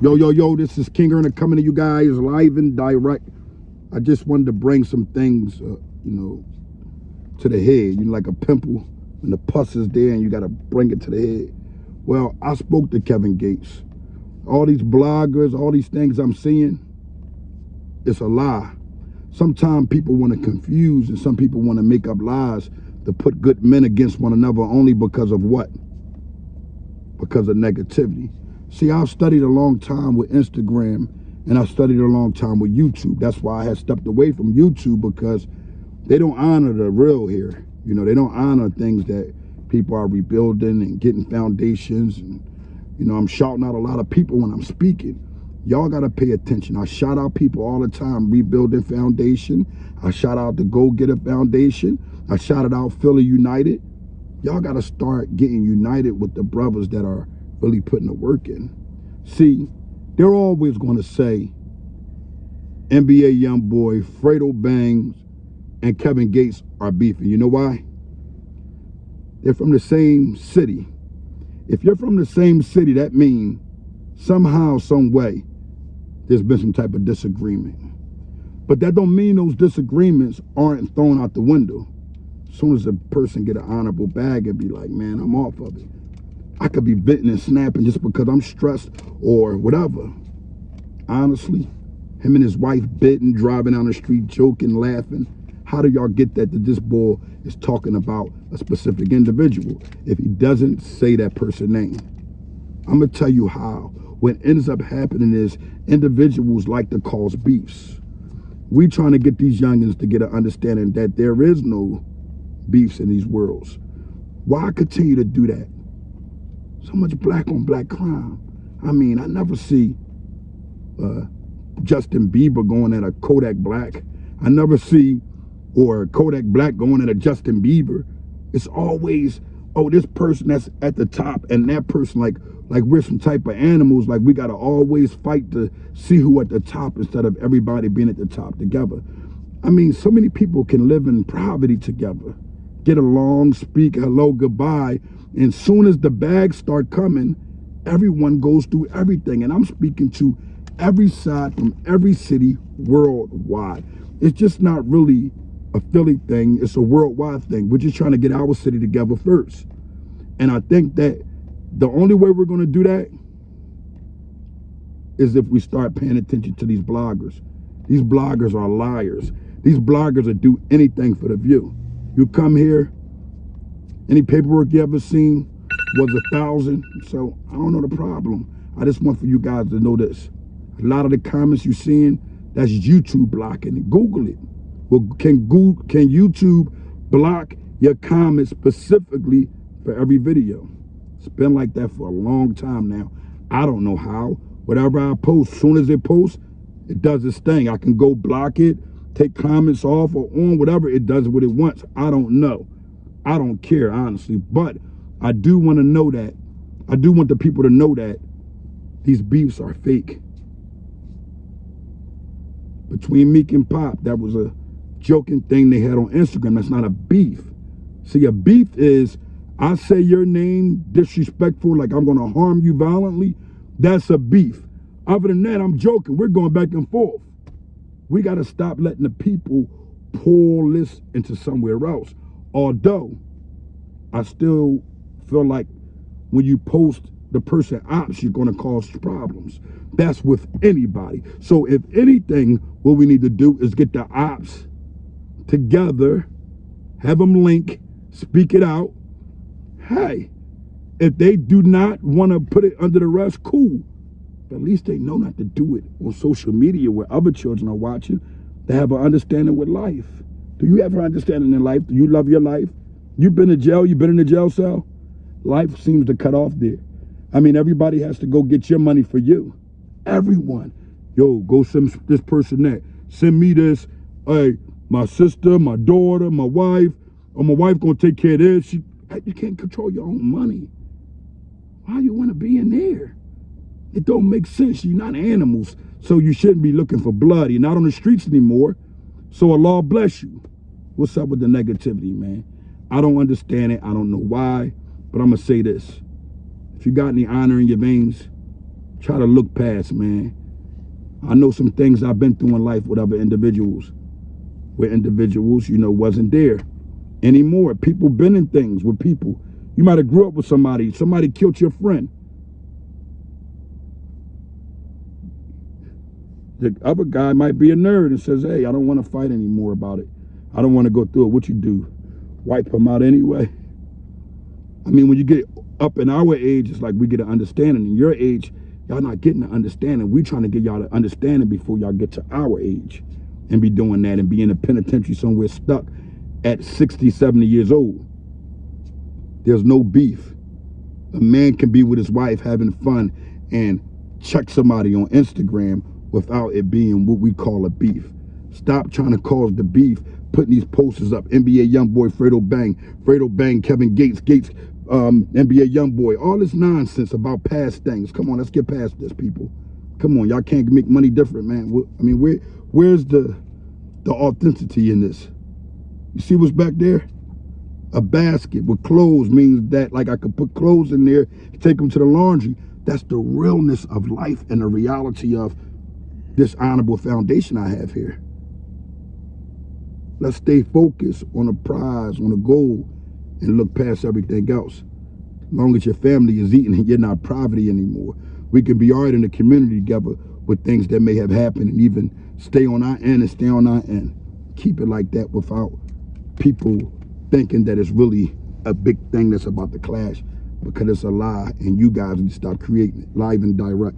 Yo, this is King Earner coming to you guys live and direct. I just wanted to bring some things, to the head. Like a pimple, when the pus is there and you got to bring it to the head. Well, I spoke to Kevin Gates. All these bloggers, all these things I'm seeing, it's a lie. Sometimes people want to confuse and some people want to make up lies to put good men against one another only because of what? Because of negativity. See, I've studied a long time with Instagram and I studied a long time with YouTube. That's why I had stepped away from YouTube, because they don't honor the real here. They don't honor things that people are rebuilding and getting foundations. And, I'm shouting out a lot of people when I'm speaking. Y'all got to pay attention. I shout out people all the time, rebuilding foundation. I shout out the Go Getter Foundation. I shouted out Philly United. Y'all got to start getting united with the brothers that are really putting the work in. See, they're always going to say NBA Youngboy, Fredo Bangs, and Kevin Gates are beefing. You know why? They're from the same city. If you're from the same city, that means somehow, some way, there's been some type of disagreement. But that don't mean those disagreements aren't thrown out the window. As soon as a person get an honorable bag and be like, man, I'm off of it. I could be venting and snapping just because I'm stressed or whatever. Honestly, him and his wife bidding, driving down the street, joking, laughing. How do y'all get that this boy is talking about a specific individual if he doesn't say that person's name? I'm going to tell you how. What ends up happening is individuals like to cause beefs. We trying to get these youngins to get an understanding that there is no beefs in these worlds. Why continue to do that? So much black on black crime. I mean, I never see Justin Bieber going at a Kodak Black. I never see Kodak Black going at a Justin Bieber. It's always, oh, this person that's at the top and that person like we're some type of animals. Like we got to always fight to see who at the top instead of everybody being at the top together. I mean, so many people can live in poverty together, get along, speak hello, goodbye. And soon as the bags start coming, everyone goes through everything. And I'm speaking to every side from every city worldwide. It's just not really a Philly thing. It's a worldwide thing. We're just trying to get our city together first. And I think that the only way we're going to do that is if we start paying attention to these bloggers. These bloggers are liars. These bloggers will do anything for the view. You come here, any paperwork you ever seen was 1,000. So I don't know the problem. I just want for you guys to know this. A lot of the comments you're seeing, that's YouTube blocking it. Google it. Well, can YouTube block your comments specifically for every video? It's been like that for a long time now. I don't know how. Whatever I post, soon as it posts, it does its thing. I can go block it, take comments off or on, whatever. It does what it wants. I don't know. I don't care, honestly. But I do want to know that. I do want the people to know that these beefs are fake. Between Meek and Pop, that was a joking thing they had on Instagram. That's not a beef. See, a beef is, I say your name disrespectful, like I'm going to harm you violently. That's a beef. Other than that, I'm joking. We're going back and forth. We got to stop letting the people pull this into somewhere else. Although, I still feel like when you post the person ops, you're going to cause problems. That's with anybody. So if anything, what we need to do is get the ops together, have them link, speak it out. Hey, if they do not want to put it under the rest, cool. But at least they know not to do it on social media where other children are watching. They have an understanding with life. Do you have an understanding in life? Do you love your life? You've been to jail? You've been in a jail cell? Life seems to cut off there. I mean, everybody has to go get your money for you. Everyone. Yo, go send this person that. Send me this. Hey, my sister, my daughter, my wife. Or my wife going to take care of this. You can't control your own money. Why you want to be in there? It don't make sense. You're not animals. So you shouldn't be looking for blood. You're not on the streets anymore. So Allah bless you. What's up with the negativity, man? I don't understand it. I don't know why. But I'm going to say this. If you got any honor in your veins, Try to look past, man. I know some things I've been through in life with other individuals, where individuals, you know, wasn't there anymore. People been in things with people. You might have grew up with somebody killed your friend. The other guy might be a nerd and says, hey, I don't want to fight anymore about it. I don't want to go through it. What you do? Wipe him out anyway? I mean, when you get up in our age, it's like we get an understanding. In your age, y'all not getting an understanding. We trying to get y'all to understanding before y'all get to our age and be doing that and be in a penitentiary somewhere stuck at 60, 70 years old. There's no beef. A man can be with his wife having fun and check somebody on Instagram without it being what we call a beef. Stop trying to cause the beef, putting these posters up. NBA Youngboy, Fredo Bang, Kevin Gates, NBA Youngboy. All this nonsense about past things. Come on, let's get past this, people. Come on, y'all can't make money different, man. I mean, where's the authenticity in this? You see what's back there? A basket with clothes means that, like, I could put clothes in there, take them to the laundry. That's the realness of life and the reality of this honorable foundation I have here. Let's stay focused on a prize, on a goal, and look past everything else. As long as your family is eating and you're not poverty anymore, we can be all right in the community together with things that may have happened and even stay on our end and stay on our end. Keep it like that without people thinking that it's really a big thing that's about to clash, because it's a lie, and you guys need to stop creating it live and direct.